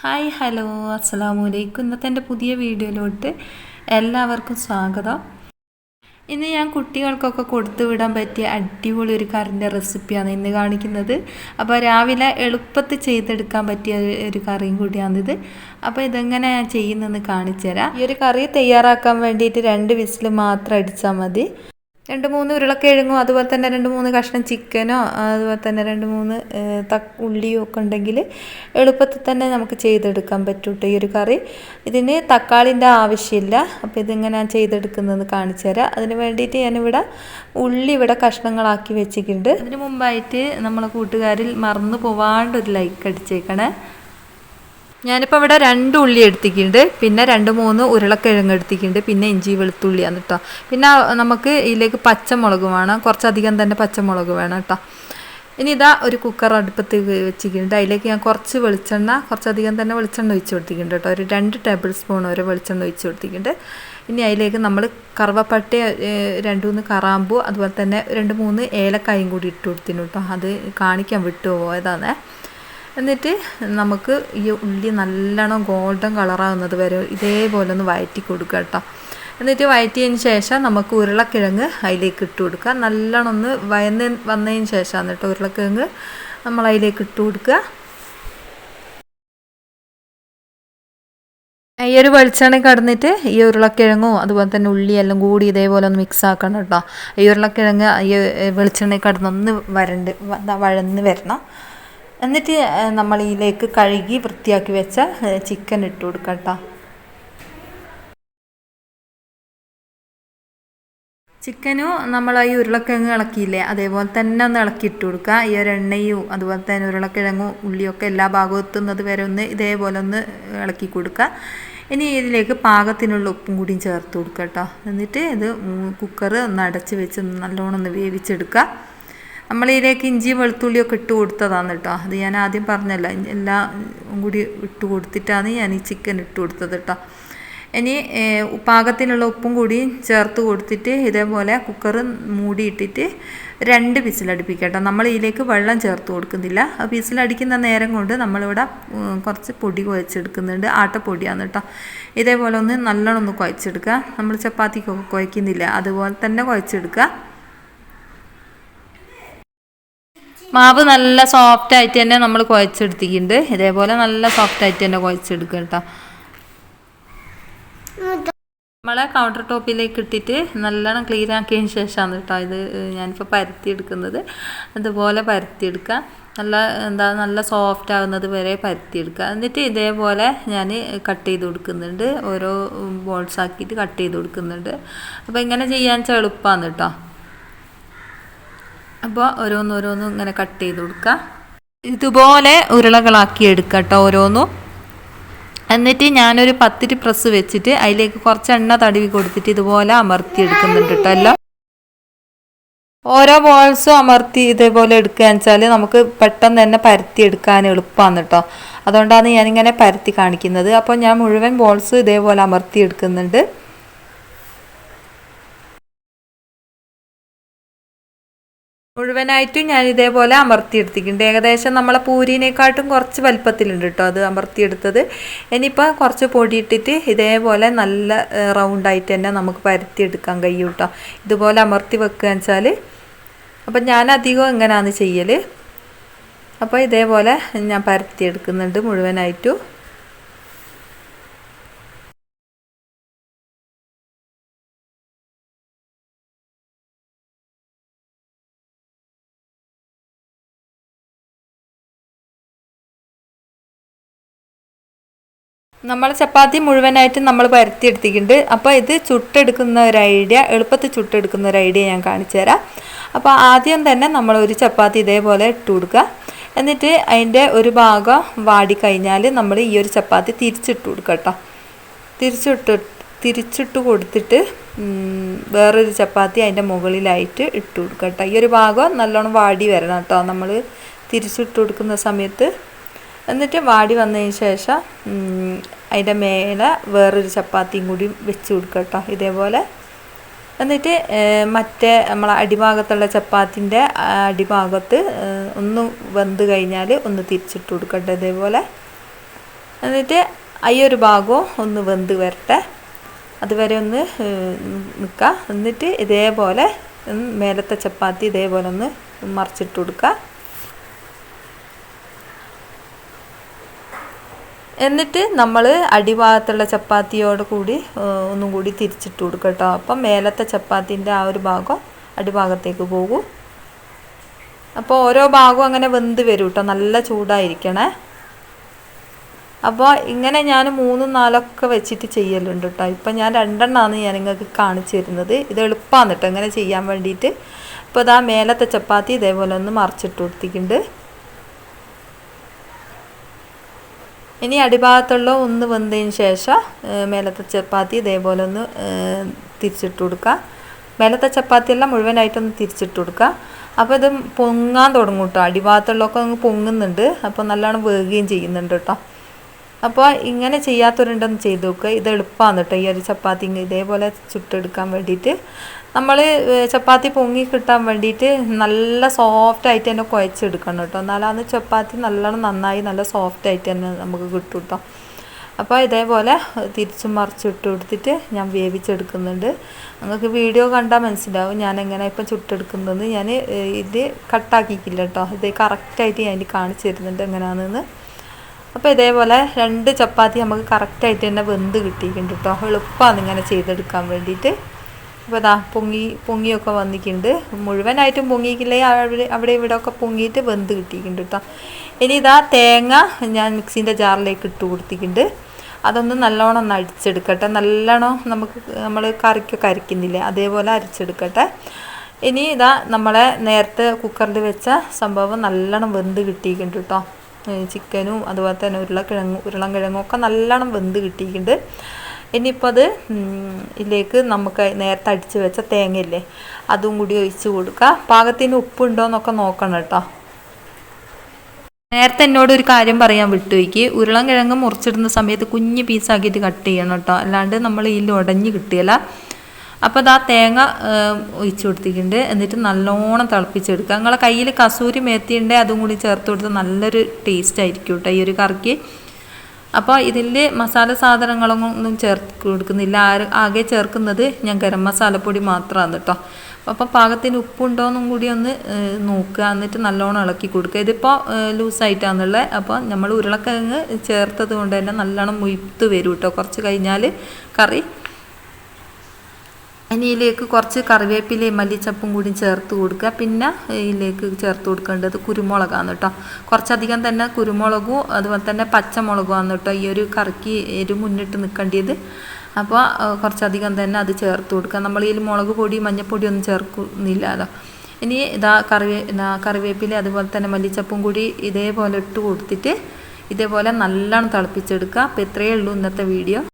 Hi hello അസ്സലാമു അലൈക്കും. ഇന്നത്തെ എൻ്റെ പുതിയ വീഡിയോയിലോട്ട് എല്ലാവർക്കും സ്വാഗതം. ഇന്ന് ഞാൻ കുട്ടികൾക്കൊക്കെ കൊടുത്തു വിടാൻ പറ്റിയ അടിപൊളി ഒരു കറിൻ്റെ റെസിപ്പിയാണ് ഇന്ന് കാണിക്കുന്നത്. അപ്പോൾ രാവിലെ എളുപ്പത്തിൽ ചെയ്തെടുക്കാൻ പറ്റിയ ഒരു കറിയും കൂടിയാണിത്. അപ്പോൾ ഇതെങ്ങനെ ഞാൻ ചെയ്യുന്നതെന്ന് കാണിച്ചു തരാം. ഈ ഒരു കറി തയ്യാറാക്കാൻ വേണ്ടിയിട്ട് 2 വിസിൽ മാത്രം അടിച്ചാൽ മതി. 2-3 ഉരുളക്കിഴങ്ങോ അതുപോലെ തന്നെ 2-3 കഷ്ണം ചിക്കനോ അതുപോലെ തന്നെ 2-3 ഉള്ളിയോ ഒക്കെ ഉണ്ടെങ്കിൽ എളുപ്പത്തിൽ തന്നെ നമുക്ക് ചെയ്തെടുക്കാൻ പറ്റും ഈ ഒരു കറി. ഇതിന് തക്കാളിൻ്റെ ആവശ്യമില്ല. അപ്പോൾ ഇതിങ്ങനെ ഞാൻ ചെയ്തെടുക്കുന്നത് കാണിച്ചു തരാം. അതിന് വേണ്ടിയിട്ട് ഞാനിവിടെ ഉള്ളി കഷ്ണങ്ങളാക്കി വെച്ചിട്ടുണ്ട്. അതിന് മുമ്പായിട്ട് നമ്മളെ കൂട്ടുകാരിൽ മറന്നു പോവാണ്ടൊരു ലൈക്ക് അടിച്ചേക്കണേ. ഞാനിപ്പോൾ ഇവിടെ 2 ഉള്ളി എടുത്തിട്ടുണ്ട്, പിന്നെ 2-3 ഉരുളക്കിഴങ്ങ് എടുത്തിട്ടുണ്ട്, പിന്നെ ഇഞ്ചി വെളുത്തുള്ളിയാണ് കേട്ടോ. പിന്നെ നമുക്ക് ഇതിലേക്ക് പച്ചമുളക് വേണം, കുറച്ചധികം തന്നെ പച്ചമുളക് വേണം കേട്ടോ. ഇനി ഇതാ ഒരു കുക്കർ അടുപ്പത്ത് വെച്ചിട്ടുണ്ട്. അതിലേക്ക് ഞാൻ കുറച്ചധികം തന്നെ വെളിച്ചെണ്ണ ഒഴിച്ച് കൊടുത്തിട്ടുണ്ട് കേട്ടോ. ഒരു 2 ടേബിൾ സ്പൂൺ വരെ വെളിച്ചെണ്ണ ഒഴിച്ച് കൊടുത്തിട്ടുണ്ട്. ഇനി അതിലേക്ക് നമ്മൾ കറുവപ്പട്ട 2-3 കറാമ്പൂ അതുപോലെ തന്നെ 2-3 ഏലക്കായും കൂടി ഇട്ട് കൊടുത്തിട്ടുണ്ട് കേട്ടോ. അത് കാണിക്കാൻ വിട്ടുപോയതാണ്. എന്നിട്ട് നമുക്ക് ഈ ഉള്ളി നല്ലോണം ഗോൾഡൻ കളറാകുന്നത് വരെ ഇതേപോലെ ഒന്ന് വഴറ്റി കൊടുക്കുക കേട്ടോ. എന്നിട്ട് വഴറ്റിയതിന് ശേഷം നമുക്ക് ഉരുളക്കിഴങ്ങ് അതിലേക്ക് ഇട്ട് കൊടുക്കുക. നല്ലോണം ഒന്ന് വന്നതിന് ശേഷമാണ് കേട്ടോ ഉരുളക്കിഴങ്ങ് നമ്മൾ അതിലേക്ക് ഇട്ട് കൊടുക്കുക. ഈ ഒരു വെളിച്ചെണ്ണ കടന്നിട്ട് ഈ ഉരുളക്കിഴങ്ങും അതുപോലെ തന്നെ ഉള്ളിയെല്ലാം കൂടി ഇതേപോലെ ഒന്ന് മിക്സ് ആക്കണം കേട്ടോ. ഈ ഉരുളക്കിഴങ്ങ് ഈ വെളിച്ചെണ്ണ കടന്നൊന്ന് വഴന്ന് വരണം. എന്നിട്ട് നമ്മൾ ഇതിലേക്ക് കഴുകി വൃത്തിയാക്കി വെച്ച ചിക്കൻ ഇട്ട് കൊടുക്കാം കേട്ടോ. ചിക്കനും നമ്മൾ ഈ ഉരുളക്കിഴങ്ങ് ഇളക്കിയില്ലേ അതേപോലെ തന്നെ ഒന്ന് ഇളക്കിയിട്ട് കൊടുക്കുക. ഈ ഒരു എണ്ണയും അതുപോലെ തന്നെ ഉരുളക്കിഴങ്ങും ഉള്ളിയൊക്കെ എല്ലാ ഭാഗവും എത്തുന്നത് വരെ ഒന്ന് ഇതേപോലെ ഒന്ന് ഇളക്കി കൊടുക്കുക. ഇനി ഇതിലേക്ക് പാകത്തിനുള്ള ഉപ്പും കൂടിയും ചേർത്ത് കൊടുക്കുക കേട്ടോ. എന്നിട്ട് ഇത് കുക്കർ ഒന്ന് അടച്ച് വെച്ച് നല്ലോണം ഒന്ന് വേവിച്ചെടുക്കുക. നമ്മളിതിലേക്ക് ഇഞ്ചി വെളുത്തുള്ളിയൊക്കെ ഇട്ട് കൊടുത്തതാണ് കേട്ടോ. അത് ഞാൻ ആദ്യം പറഞ്ഞല്ലോ, എല്ലാം കൂടി ഇട്ട് കൊടുത്തിട്ടാണ് ഞാൻ ഈ ചിക്കൻ ഇട്ട് കൊടുത്തത് കേട്ടോ. ഇനി പാകത്തിനുള്ള ഉപ്പും കൂടി ചേർത്ത് കൊടുത്തിട്ട് ഇതേപോലെ കുക്കർ മൂടിയിട്ടിട്ട് 2 വിസിലടിപ്പിക്കുക കേട്ടോ. നമ്മൾ ഇതിലേക്ക് വെള്ളം ചേർത്ത് കൊടുക്കുന്നില്ല. വിസിലടിക്കുന്ന നേരം കൊണ്ട് നമ്മളിവിടെ കുറച്ച് പൊടി കുഴച്ചെടുക്കുന്നുണ്ട്. ആട്ടപ്പൊടിയാണ് കേട്ടോ. ഇതേപോലെ ഒന്ന് നല്ലോണം ഒന്ന് കുഴച്ചെടുക്കുക. നമ്മൾ ചപ്പാത്തിക്കൊക്കെ കുഴക്കുന്നില്ല അതുപോലെ തന്നെ കുഴച്ചെടുക്കുക. മാവ് നല്ല സോഫ്റ്റായിട്ട് തന്നെ നമ്മൾ കുഴച്ചെടുത്തിട്ടുണ്ട്. ഇതേപോലെ നല്ല സോഫ്റ്റായിട്ട് തന്നെ കുഴച്ചെടുക്കുക കേട്ടോ. നമ്മളെ കൗണ്ടർ ടോപ്പിലേക്ക് ഇട്ടിട്ട് നല്ലോണം ക്ലീൻ ആക്കിയതിന് ശേഷമാണ് കേട്ടോ ഇത് ഞാനിപ്പോൾ പരത്തിയെടുക്കുന്നത്. അതുപോലെ പരത്തിയെടുക്കുക. നല്ല സോഫ്റ്റ് ആകുന്നത് വരെ പരത്തിയെടുക്കുക. എന്നിട്ട് ഇതേപോലെ ഞാൻ കട്ട് ചെയ്ത് കൊടുക്കുന്നുണ്ട്. ഓരോ ബോൾസ് ആക്കിയിട്ട് കട്ട് ചെയ്ത് കൊടുക്കുന്നുണ്ട്. അപ്പോൾ ഇങ്ങനെ ചെയ്യാൻ വെച്ചാൽ എളുപ്പമാണ് കേട്ടോ. അപ്പോൾ ഓരോന്നോരോന്നും ഇങ്ങനെ കട്ട് ചെയ്ത് കൊടുക്കുക. ഇതുപോലെ ഉരുളകളാക്കി എടുക്കുക കേട്ടോ ഓരോന്നും. എന്നിട്ട് ഞാനൊരു പത്തിരി പ്രസ് വെച്ചിട്ട് അതിലേക്ക് കുറച്ച് എണ്ണ തടവി കൊടുത്തിട്ട് ഇതുപോലെ അമർത്തി എടുക്കുന്നുണ്ട് കേട്ടോ. എല്ലാം ഓരോ ബോൾസും അമർത്തി ഇതേപോലെ എടുക്കുകയെന്ന് വെച്ചാൽ നമുക്ക് പെട്ടെന്ന് തന്നെ പരത്തി എടുക്കാൻ എളുപ്പമാണ് കേട്ടോ. അതുകൊണ്ടാണ് ഞാനിങ്ങനെ പരത്തി കാണിക്കുന്നത്. അപ്പോൾ ഞാൻ മുഴുവൻ ബോൾസ് ഇതേപോലെ അമർത്തി എടുക്കുന്നുണ്ട്. മുഴുവനായിട്ടും ഞാൻ ഇതേപോലെ അമർത്തിയെടുത്തിട്ടുണ്ട്. ഏകദേശം നമ്മളെ പൂരിനെക്കാട്ടും കുറച്ച് വലുപ്പത്തിലുണ്ട് കേട്ടോ അത് അമർത്തിയെടുത്തത്. ഇനിയിപ്പോൾ കുറച്ച് പൊടി ഇട്ടിട്ട് ഇതേപോലെ നല്ല റൗണ്ടായിട്ട് തന്നെ നമുക്ക് പരത്തിയെടുക്കാൻ കഴിയും കേട്ടോ. ഇതുപോലെ അമർത്തി വെക്കുകയെന്ന് വെച്ചാൽ. അപ്പം ഞാൻ അധികം എങ്ങനെയാണ് ചെയ്യൽ. അപ്പോൾ ഇതേപോലെ ഞാൻ പരത്തിയെടുക്കുന്നുണ്ട് മുഴുവനായിട്ടും. നമ്മൾ ചപ്പാത്തി മുഴുവനായിട്ട് നമ്മൾ പരത്തിയെടുത്തിട്ടുണ്ട്. അപ്പോൾ ഇത് ചുട്ടെടുക്കുന്ന ഒരു ഐഡിയ, എളുപ്പത്തിൽ ചുട്ടെടുക്കുന്ന ഒരു ഐഡിയ ഞാൻ കാണിച്ചു തരാം. അപ്പോൾ ആദ്യം തന്നെ നമ്മൾ ഒരു ചപ്പാത്തി ഇതേപോലെ ഇട്ട് കൊടുക്കുക. എന്നിട്ട് അതിൻ്റെ ഒരു ഭാഗം വാടിക്കഴിഞ്ഞാൽ നമ്മൾ ഈ ഒരു ചപ്പാത്തി തിരിച്ചിട്ട് കൊടുക്കുക കേട്ടോ. തിരിച്ചിട്ട് കൊടുത്തിട്ട് വേറൊരു ചപ്പാത്തി അതിൻ്റെ മുകളിലായിട്ട് ഇട്ട് കൊടുക്കുക കേട്ടോ. ഈ ഒരു ഭാഗം നല്ലോണം വാടി വരണം കേട്ടോ നമ്മൾ തിരിച്ചിട്ട് കൊടുക്കുന്ന സമയത്ത്. എന്നിട്ട് വാടി വന്നതിന് ശേഷം അതിൻ്റെ മേലെ വേറൊരു ചപ്പാത്തിയും കൂടി വെച്ച് കൊടുക്കുക കേട്ടോ ഇതേപോലെ. എന്നിട്ട് മറ്റേ നമ്മളെ അടിഭാഗത്തുള്ള ചപ്പാത്തിൻ്റെ അടിഭാഗത്ത് ഒന്ന് വെന്ത് കഴിഞ്ഞാൽ ഒന്ന് തിരിച്ചിട്ട് കൊടുക്കട്ടെ ഇതേപോലെ. എന്നിട്ട് ഈ ഒരു ഭാഗവും ഒന്ന് വെന്ത് വരട്ടെ, അതുവരെ ഒന്ന് നിൽക്കുക. എന്നിട്ട് ഇതേപോലെ മേലത്തെ ചപ്പാത്തി ഇതേപോലെ ഒന്ന് മറിച്ചിട്ട് കൊടുക്കുക. എന്നിട്ട് നമ്മൾ അടിഭാഗത്തുള്ള ചപ്പാത്തിയോട് കൂടി ഒന്നും കൂടി തിരിച്ചിട്ട് കൊടുക്കുക കേട്ടോ. അപ്പം മേലത്തെ ചപ്പാത്തിൻ്റെ ആ ഒരു ഭാഗം അടിഭാഗത്തേക്ക് പോകും. അപ്പോൾ ഓരോ ഭാഗവും അങ്ങനെ വെന്ത് വരും കേട്ടോ, നല്ല ചൂടായിരിക്കണേ. അപ്പോൾ ഇങ്ങനെ ഞാൻ 3, 4 വെച്ചിട്ട് ചെയ്യലുണ്ട് കേട്ടോ. ഇപ്പം ഞാൻ 2 ഞാൻ നിങ്ങൾക്ക് കാണിച്ചു തരുന്നത്. ഇത് എളുപ്പമാണ് കേട്ടോ ഇങ്ങനെ ചെയ്യാൻ വേണ്ടിയിട്ട്. ഇപ്പോൾ ഇതാ മേലത്തെ ചപ്പാത്തി ഇതേപോലെ ഒന്ന് മറിച്ചിട്ട് കൊടുത്തിട്ടുണ്ട്. ഇനി അടിഭാഗത്തുള്ള ഒന്ന് വെന്തതിന് ശേഷം മേലത്തെ ചപ്പാത്തി ഇതേപോലെ ഒന്ന് തിരിച്ചിട്ട് കൊടുക്കുക. മേലത്തെ ചപ്പാത്തിയെല്ലാം മുഴുവനായിട്ടൊന്ന് തിരിച്ചിട്ട് കൊടുക്കുക. അപ്പോൾ ഇത് പൊങ്ങാൻ തുടങ്ങും കേട്ടോ, അടിഭാഗത്തുള്ളതൊക്കെ അങ്ങ് പൊങ്ങുന്നുണ്ട്. അപ്പോൾ നല്ലോണം വേകുകയും ചെയ്യുന്നുണ്ട് കേട്ടോ. അപ്പോൾ ഇങ്ങനെ ചെയ്യാത്തവരുണ്ടെന്ന് ചെയ്ത് നോക്കുക. ഇത് എളുപ്പമാണ് കേട്ടോ ഈ ഒരു ചപ്പാത്തി ഇതേപോലെ ചുട്ടെടുക്കാൻ വേണ്ടിയിട്ട്. നമ്മൾ ചപ്പാത്തി പൊങ്ങി കിട്ടാൻ വേണ്ടിയിട്ട് നല്ല സോഫ്റ്റായിട്ട് തന്നെ കുഴച്ചെടുക്കണം കേട്ടോ, എന്നാലാണ് ചപ്പാത്തി നല്ലോണം നന്നായി നല്ല സോഫ്റ്റായിട്ട് തന്നെ നമുക്ക് കിട്ടും കേട്ടോ. അപ്പോൾ ഇതേപോലെ തിരിച്ചും മറിച്ചിട്ട് കൊടുത്തിട്ട് ഞാൻ വേവിച്ചെടുക്കുന്നുണ്ട്. നിങ്ങൾക്ക് വീഡിയോ കണ്ടാൽ മനസ്സിലാവും ഞാൻ എങ്ങനെ ഇപ്പം ചുട്ടെടുക്കുന്നത്. ഞാൻ ഇത് കട്ടാക്കിക്കില്ല കേട്ടോ, ഇത് കറക്റ്റായിട്ട് ഞാൻ കാണിച്ചു തരുന്നുണ്ട് എങ്ങനെയാണെന്ന്. അപ്പോൾ ഇതേപോലെ 2 ചപ്പാത്തി നമുക്ക് കറക്റ്റായിട്ട് തന്നെ വെന്ത് കിട്ടിയിട്ടുണ്ട് കേട്ടോ. എളുപ്പമാണ് ഇങ്ങനെ ചെയ്തെടുക്കാൻ വേണ്ടിയിട്ട്. അപ്പോൾ ഇതാ പൊങ്ങിയൊക്കെ വന്നിട്ടുണ്ട്. മുഴുവനായിട്ടും പൊങ്ങിയിക്കില്ലേ, അവിടെ ഇവിടെയൊക്കെ പൊങ്ങിയിട്ട് വെന്ത് കിട്ടിയിട്ടുണ്ട് കേട്ടോ. ഇനി ഇതാ തേങ്ങ ഞാൻ മിക്സീൻ്റെ ജാറിലേക്ക് ഇട്ട് കൊടുത്തിട്ടുണ്ട്. അതൊന്ന് നല്ലോണം ഒന്ന് അടിച്ചെടുക്കട്ടെ. നല്ലോണം നമ്മൾ കറിക്കൊക്കെ അരയ്ക്കുന്നില്ലേ അതേപോലെ അരച്ചെടുക്കട്ടെ. ഇനി ഇതാ നമ്മളെ നേരത്തെ കുക്കറിൽ വെച്ച സംഭവം നല്ലോണം വെന്ത് കിട്ടിയിട്ടുണ്ട് കേട്ടോ. ചിക്കനും അതുപോലെ തന്നെ ഉരുളൻകിഴങ്ങും ഒക്കെ നല്ലോണം വെന്ത് കിട്ടിയിട്ടുണ്ട്. ഇനിയിപ്പോൾ അത് ഇതിലേക്ക് നമുക്ക് നേരത്തെ അടിച്ച് വെച്ച തേങ്ങയില്ലേ അതും കൂടി ഒഴിച്ച് കൊടുക്കുക. പാകത്തിന് ഉപ്പുണ്ടോ എന്നൊക്കെ നോക്കണം കേട്ടോ. നേരത്തെ എന്നോട് ഒരു കാര്യം പറയാൻ വിട്ടുപോയിക്ക്, ഉരുളൻകിഴങ്ങ് മുറിച്ചിടുന്ന സമയത്ത് കുഞ്ഞ് പീസാക്കിയിട്ട് കട്ട് ചെയ്യണം കേട്ടോ, അല്ലാണ്ട് നമ്മൾ ഇതിൽ ഉടഞ്ഞ് കിട്ടിയല്ല. അപ്പോൾ അത് ആ തേങ്ങ ഒഴിച്ച് കൊടുത്തിട്ടുണ്ട്. എന്നിട്ട് നല്ലോണം തിളപ്പിച്ചെടുക്കുക. നിങ്ങളെ കയ്യിൽ കസൂരി മേത്തിയുണ്ടെങ്കിൽ അതും കൂടി ചേർത്ത് കൊടുത്ത് നല്ലൊരു ടേസ്റ്റ് ആയിരിക്കും കേട്ടോ ഈ ഒരു കറിക്ക്. അപ്പോൾ ഇതിൽ മസാല സാധനങ്ങളൊന്നും ചേർത്ത് കൊടുക്കുന്നില്ല, ആകെ ചേർക്കുന്നത് ഞാൻ ഗരം മസാലപ്പൊടി മാത്രമാണ് കേട്ടോ. അപ്പോൾ പാകത്തിന് ഉപ്പുണ്ടോയെന്നും കൂടി ഒന്ന് നോക്കുക, എന്നിട്ട് നല്ലോണം ഇളക്കി കൊടുക്കുക. ഇതിപ്പോൾ ലൂസായിട്ടാണെന്നുള്ളത്. അപ്പോൾ നമ്മൾ ഉരുളക്കിഴങ്ങ് ചേർത്തത് കൊണ്ട് തന്നെ നല്ലോണം മുയ്ത്ത് വരും കേട്ടോ കുറച്ച് കഴിഞ്ഞാൽ കറി. ഇനി ഇതിലേക്ക് കുറച്ച് കറിവേപ്പിലയും മല്ലിച്ചപ്പും കൂടി ചേർത്ത് കൊടുക്കുക. പിന്നെ ഇതിലേക്ക് ചേർത്ത് കൊടുക്കേണ്ടത് കുരുമുളകാണ് കേട്ടോ. കുറച്ചധികം തന്നെ കുരുമുളകും അതുപോലെ തന്നെ പച്ചമുളകുമാണ് കേട്ടോ ഈ ഒരു കറിക്ക് എരിവ് മുന്നിട്ട് നിൽക്കേണ്ടത്. അപ്പോൾ കുറച്ചധികം തന്നെ അത് ചേർത്ത് കൊടുക്കുക. നമ്മൾ ഇതിൽ മുളക് പൊടി മഞ്ഞൾപ്പൊടി ഒന്നും ചേർക്കുന്നില്ലല്ലോ. ഇനി ഇതാ കറിവേപ്പില അതുപോലെ തന്നെ മല്ലിച്ചപ്പും കൂടി ഇതേപോലെ ഇട്ട് കൊടുത്തിട്ട് ഇതേപോലെ നല്ലോണം തിളപ്പിച്ചെടുക്കുക. അപ്പോൾ ഇത്രയേ ഉള്ളൂ ഇന്നത്തെ വീഡിയോ.